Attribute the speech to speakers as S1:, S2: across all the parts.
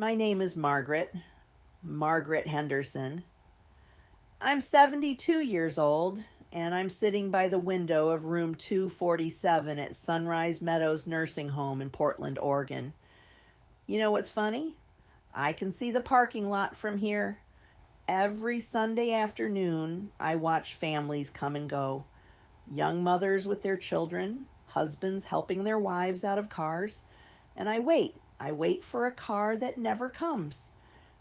S1: My name is Margaret Henderson. I'm 72 years old, and I'm sitting by the window of room 247 at Sunrise Meadows Nursing Home in Portland, Oregon. You know what's funny? I can see the parking lot from here. Every Sunday afternoon, I watch families come and go. Young mothers with their children, husbands helping their wives out of cars, and I wait. I wait for a car that never comes.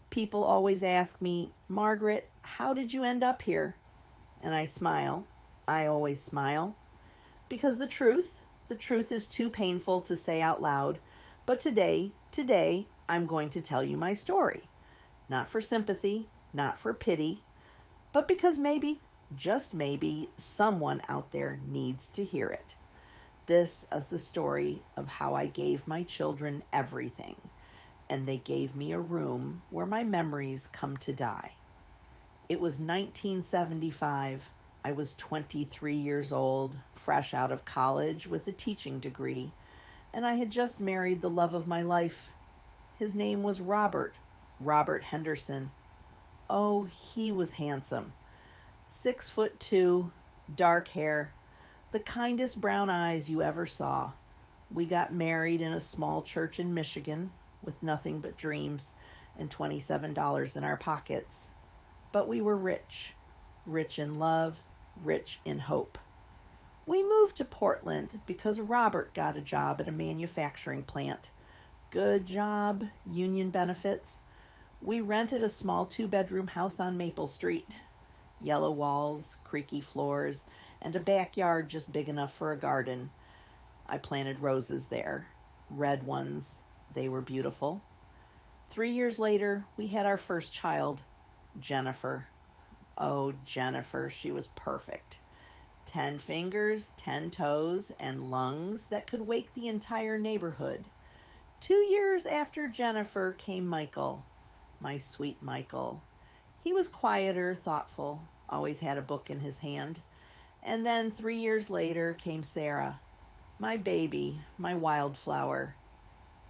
S1: People always ask me, Margaret, how did you end up here? And I smile. I always smile. Because the truth is too painful to say out loud. But today, I'm going to tell you my story. Not for sympathy, not for pity, but because maybe, just maybe, someone out there needs to hear it. This is the story of how I gave my children everything, and they gave me a room where my memories come to die. It was 1975. I was 23 years old, fresh out of college with a teaching degree, and I had just married the love of my life. His name was Robert Henderson. Oh, he was handsome. 6'2", dark hair, the kindest brown eyes you ever saw. We got married in a small church in Michigan with nothing but dreams and $27 in our pockets. But we were rich in love, rich in hope. We moved to Portland because Robert got a job at a manufacturing plant. Good job, union benefits. We rented a small 2-bedroom house on Maple Street. Yellow walls, creaky floors, and a backyard just big enough for a garden. I planted roses there, red ones. They were beautiful. 3 years later, we had our first child, Jennifer. Oh, Jennifer, she was perfect. 10 fingers, 10 toes, and lungs that could wake the entire neighborhood. 2 years after Jennifer came Michael, my sweet Michael. He was quieter, thoughtful, always had a book in his hand. And then 3 years later came Sarah, my baby, my wildflower.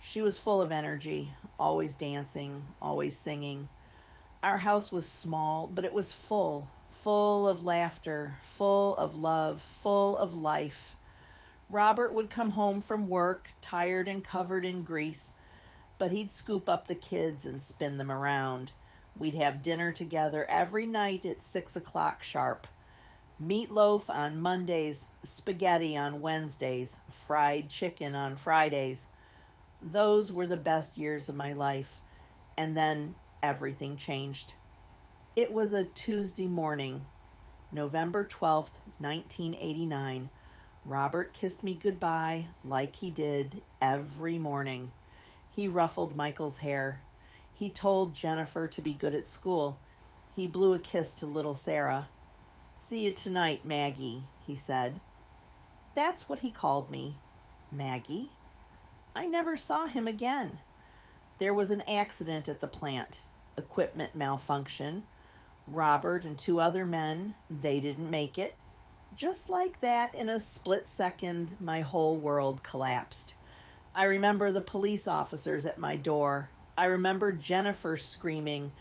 S1: She was full of energy, always dancing, always singing. Our house was small, but it was full of laughter, full of love, full of life. Robert would come home from work, tired and covered in grease, but he'd scoop up the kids and spin them around. We'd have dinner together every night at 6 o'clock sharp. Meatloaf on Mondays, spaghetti on Wednesdays, fried chicken on Fridays. Those were the best years of my life. And then everything changed. It was a Tuesday morning, November 12th, 1989. Robert kissed me goodbye like he did every morning. He ruffled Michael's hair. He told Jennifer to be good at school. He blew a kiss to little Sarah. See you tonight, Maggie, he said. That's what he called me, Maggie. I never saw him again. There was an accident at the plant, equipment malfunction. Robert and 2 other men, they didn't make it. Just like that, in a split second, my whole world collapsed. I remember the police officers at my door. I remember Jennifer screaming.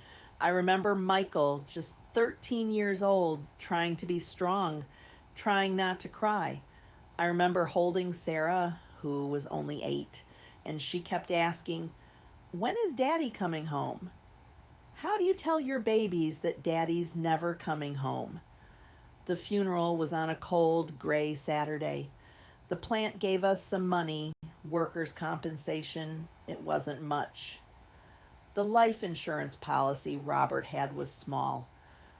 S1: I remember Michael, just 13 years old, trying to be strong, trying not to cry. I remember holding Sarah, who was only 8, and she kept asking, when is Daddy coming home? How do you tell your babies that Daddy's never coming home? The funeral was on a cold, gray Saturday. The plant gave us some money, workers' compensation. It wasn't much. The life insurance policy Robert had was small.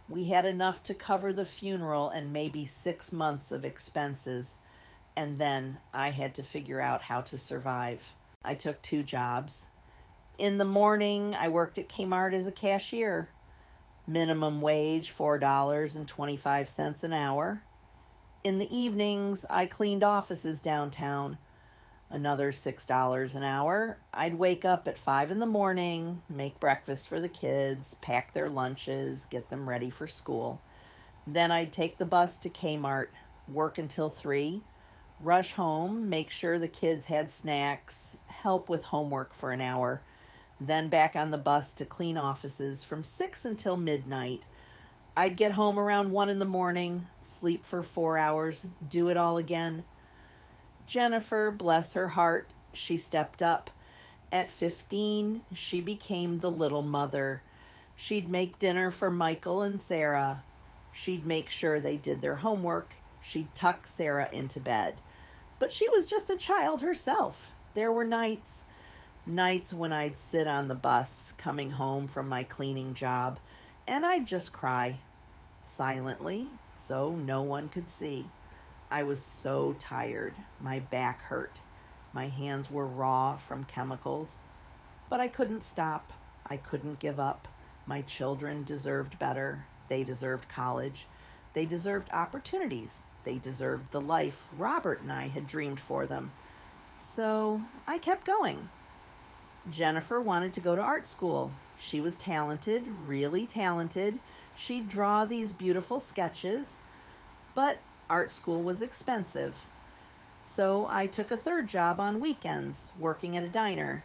S1: We had enough to cover the funeral and maybe 6 months of expenses. And then I had to figure out how to survive. I took 2 jobs. In the morning, I worked at Kmart as a cashier. Minimum wage, $4.25 an hour. In the evenings, I cleaned offices downtown. Another $6 an hour. I'd wake up at 5 in the morning, make breakfast for the kids, pack their lunches, get them ready for school. Then I'd take the bus to Kmart, work until 3, rush home, make sure the kids had snacks, help with homework for an hour. then back on the bus to clean offices from 6 until midnight. I'd get home around 1 in the morning, sleep for 4 hours, do it all again. Jennifer, bless her heart, she stepped up. At 15, she became the little mother. She'd make dinner for Michael and Sarah. She'd make sure they did their homework. She'd tuck Sarah into bed. But she was just a child herself. There were nights when I'd sit on the bus coming home from my cleaning job, and I'd just cry, silently, so no one could see. I was so tired. My back hurt. My hands were raw from chemicals. But I couldn't stop. I couldn't give up. My children deserved better. They deserved college. They deserved opportunities. They deserved the life Robert and I had dreamed for them. So I kept going. Jennifer wanted to go to art school. She was talented, really talented. She'd draw these beautiful sketches, but art school was expensive. So I took a third job on weekends, working at a diner.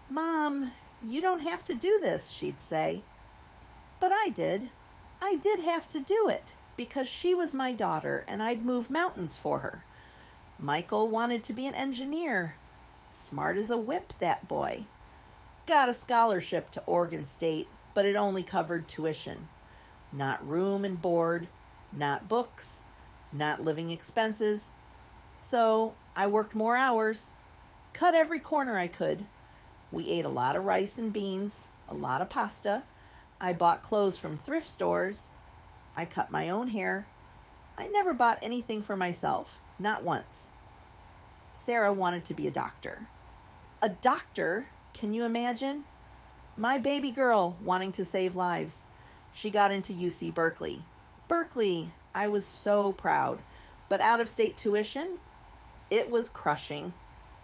S1: "Mom, you don't have to do this," she'd say. But I did. I did have to do it, because she was my daughter and I'd move mountains for her. Michael wanted to be an engineer. Smart as a whip, that boy. Got a scholarship to Oregon State, but it only covered tuition. Not room and board, not books, not living expenses. So I worked more hours, cut every corner I could. We ate a lot of rice and beans, a lot of pasta. I bought clothes from thrift stores. I cut my own hair. I never bought anything for myself, not once. Sarah wanted to be a doctor. A doctor? Can you imagine? My baby girl wanting to save lives. She got into UC Berkeley. Berkeley, I was so proud. But out-of-state tuition? It was crushing.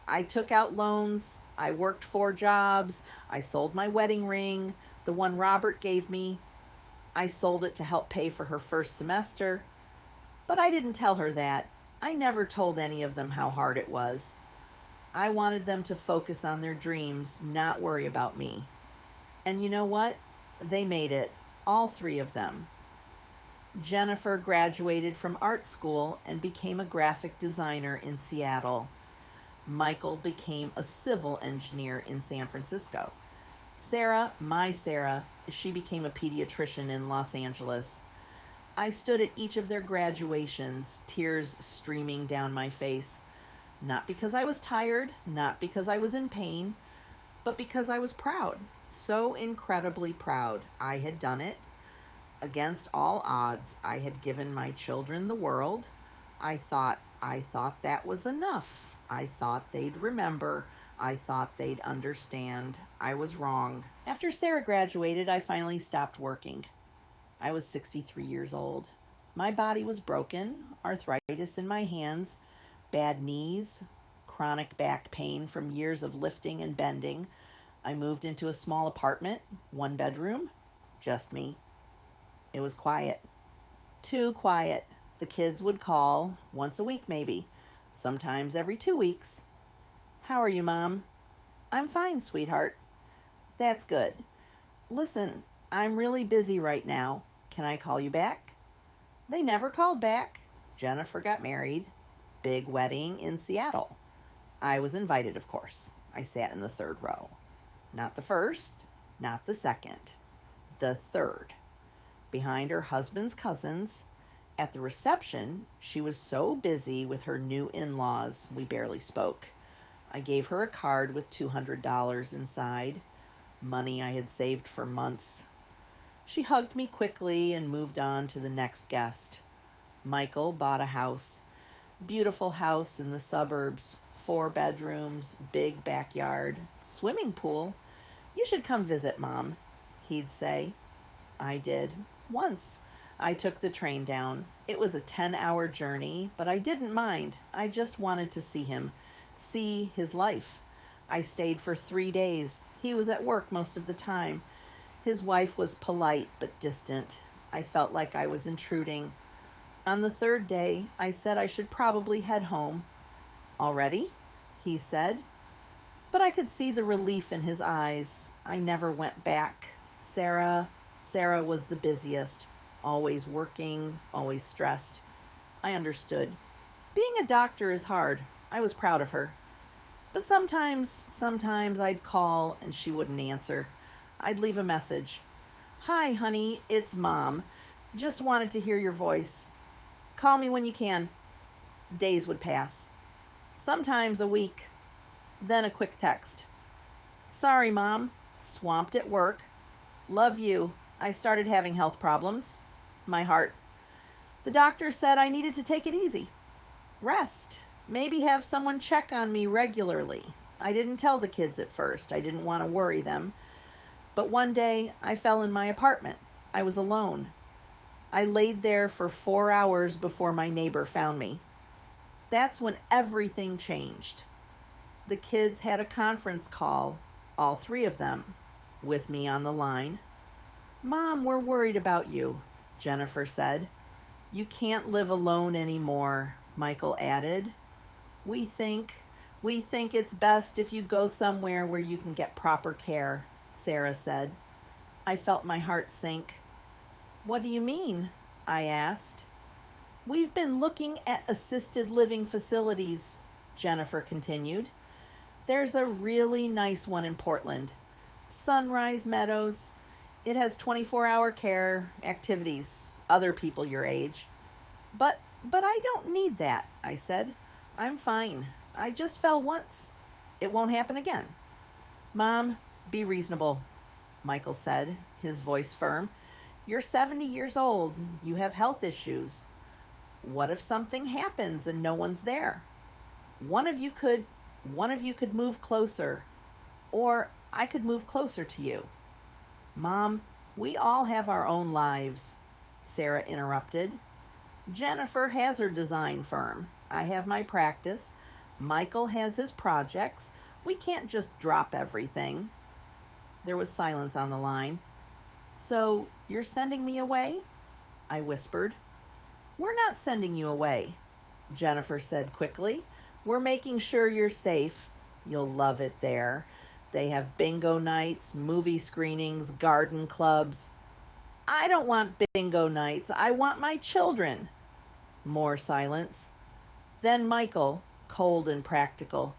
S1: I took out loans. I worked 4 jobs. I sold my wedding ring, the one Robert gave me. I sold it to help pay for her first semester. But I didn't tell her that. I never told any of them how hard it was. I wanted them to focus on their dreams, not worry about me. And you know what? They made it, all 3 of them. Jennifer graduated from art school and became a graphic designer in Seattle. Michael became a civil engineer in San Francisco. Sarah, my Sarah, she became a pediatrician in Los Angeles. I stood at each of their graduations, tears streaming down my face. Not because I was tired, not because I was in pain, but because I was proud. So incredibly proud. I had done it. Against all odds, I had given my children the world. I thought that was enough. I thought they'd remember. I thought they'd understand. I was wrong. After Sarah graduated, I finally stopped working. I was 63 years old. My body was broken, arthritis in my hands, bad knees, chronic back pain from years of lifting and bending. I moved into a small apartment, 1 bedroom, just me. It was quiet. Too quiet. The kids would call once a week maybe, sometimes every 2 weeks. "How are you, Mom?" "I'm fine, sweetheart." "That's good. Listen, I'm really busy right now. Can I call you back?" They never called back. Jennifer got married. Big wedding in Seattle. I was invited, of course. I sat in the 3rd row. Not the first, not the second, the 3rd. Behind her husband's cousins. At the reception, she was so busy with her new in-laws, we barely spoke. I gave her a card with $200 inside, money I had saved for months. She hugged me quickly and moved on to the next guest. Michael bought a house. Beautiful house in the suburbs, 4 bedrooms, big backyard, swimming pool. "You should come visit, Mom," he'd say. I did. Once. I took the train down. It was a 10-hour journey, but I didn't mind. I just wanted to see him, see his life. I stayed for 3 days. He was at work most of the time. His wife was polite but distant. I felt like I was intruding. On the 3rd day, I said I should probably head home. "Already?" he said. But I could see the relief in his eyes. I never went back. Sarah was the busiest, always working, always stressed. I understood. Being a doctor is hard. I was proud of her. But sometimes I'd call and she wouldn't answer. I'd leave a message. Hi, honey, it's Mom. Just wanted to hear your voice. Call me when you can. Days would pass. Sometimes a week. Then a quick text. Sorry, Mom. Swamped at work. Love you. I started having health problems. My heart. The doctor said I needed to take it easy. Rest. Maybe have someone check on me regularly. I didn't tell the kids at first. I didn't want to worry them. But one day I fell in my apartment. I was alone. I laid there for 4 hours before my neighbor found me. That's when everything changed. The kids had a conference call, all 3 of them, with me on the line. Mom, we're worried about you, Jennifer said. You can't live alone anymore, Michael added. We think it's best if you go somewhere where you can get proper care, Sarah said. I felt my heart sink. What do you mean? I asked. We've been looking at assisted living facilities, Jennifer continued. There's a really nice one in Portland. Sunrise Meadows. It has 24-hour care, activities, other people your age. But I don't need that, I said. I'm fine. I just fell once. It won't happen again. Mom, be reasonable, Michael said, his voice firm. You're 70 years old. You have health issues. What if something happens and no one's there? One of you could move closer, or I could move closer to you. Mom, we all have our own lives, Sarah interrupted. Jennifer has her design firm. I have my practice. Michael has his projects. We can't just drop everything. There was silence on the line. So, you're sending me away? I whispered. We're not sending you away, Jennifer said quickly. We're making sure you're safe. You'll love it there. They have bingo nights, movie screenings, garden clubs. I don't want bingo nights. I want my children. More silence. Then Michael, cold and practical.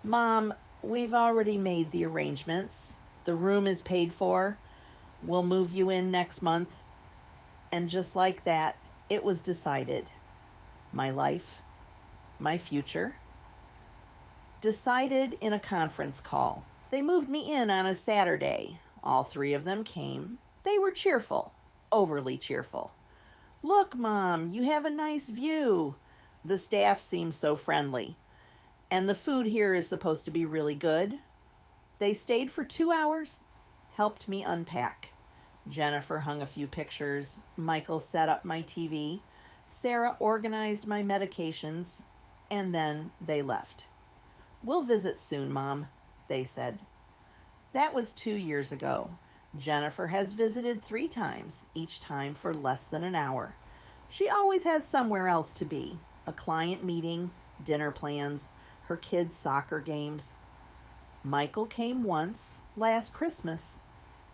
S1: Mom, we've already made the arrangements. The room is paid for. We'll move you in next month. And just like that, it was decided. My life, my future. Decided in a conference call. They moved me in on a Saturday. All 3 of them came. They were cheerful, overly cheerful. Look, Mom, you have a nice view. The staff seems so friendly. And the food here is supposed to be really good. They stayed for 2 hours, helped me unpack. Jennifer hung a few pictures. Michael set up my TV. Sarah organized my medications. And then they left. We'll visit soon, Mom, they said. That was 2 years ago. Jennifer has visited 3 times, each time for less than an hour. She always has somewhere else to be. A client meeting, dinner plans, her kids' soccer games. Michael came once, last Christmas.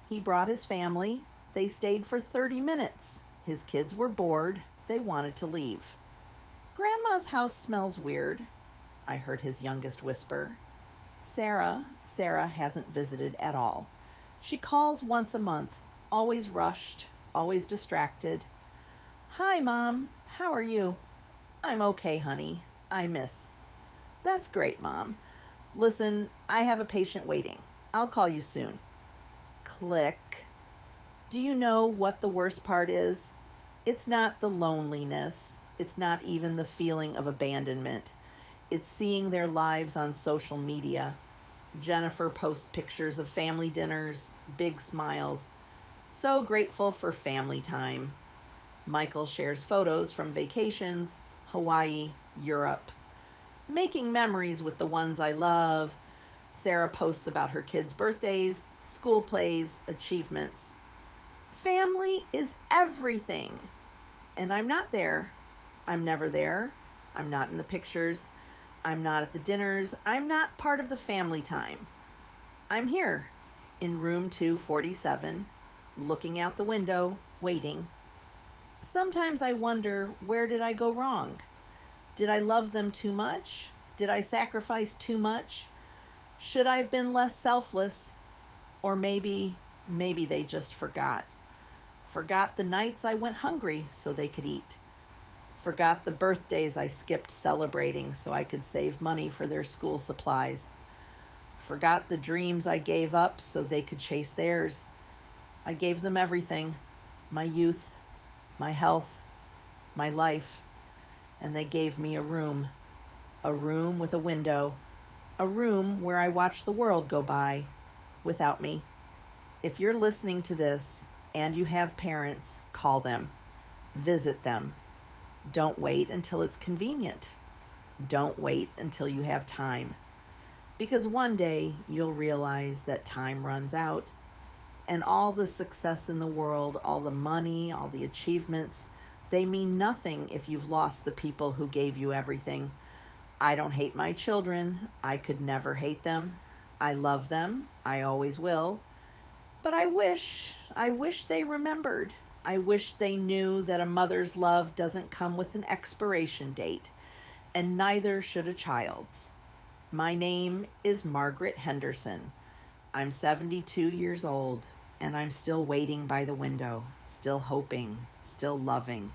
S1: He brought his family. They stayed for 30 minutes. His kids were bored. They wanted to leave. Grandma's house smells weird, I heard his youngest whisper. Sarah hasn't visited at all. She calls once a month, always rushed, always distracted. Hi, Mom. How are you? I'm okay, honey. I miss. That's great, Mom. Listen, I have a patient waiting. I'll call you soon. Click. Do you know what the worst part is? It's not the loneliness. It's not even the feeling of abandonment. It's seeing their lives on social media. Jennifer posts pictures of family dinners, big smiles. So grateful for family time. Michael shares photos from vacations, Hawaii, Europe. Making memories with the ones I love. Sarah posts about her kids' birthdays, school plays, achievements. Family is everything. And I'm not there. I'm never there. I'm not in the pictures. I'm not at the dinners. I'm not part of the family time. I'm here, in room 247, looking out the window, waiting. Sometimes I wonder, where did I go wrong? Did I love them too much? Did I sacrifice too much? Should I have been less selfless? Or maybe they just forgot. Forgot the nights I went hungry so they could eat. Forgot the birthdays I skipped celebrating so I could save money for their school supplies. Forgot the dreams I gave up so they could chase theirs. I gave them everything, my youth, my health, my life, and they gave me a room with a window, a room where I watched the world go by without me. If you're listening to this and you have parents, call them, visit them. Don't wait until it's convenient. Don't wait until you have time. Because one day you'll realize that time runs out, and all the success in the world, all the money, all the achievements, they mean nothing if you've lost the people who gave you everything. I don't hate my children. I could never hate them. I love them. I always will. But I wish they remembered. I wish they knew that a mother's love doesn't come with an expiration date, and neither should a child's. My name is Margaret Henderson. I'm 72 years old, and I'm still waiting by the window, still hoping, still loving.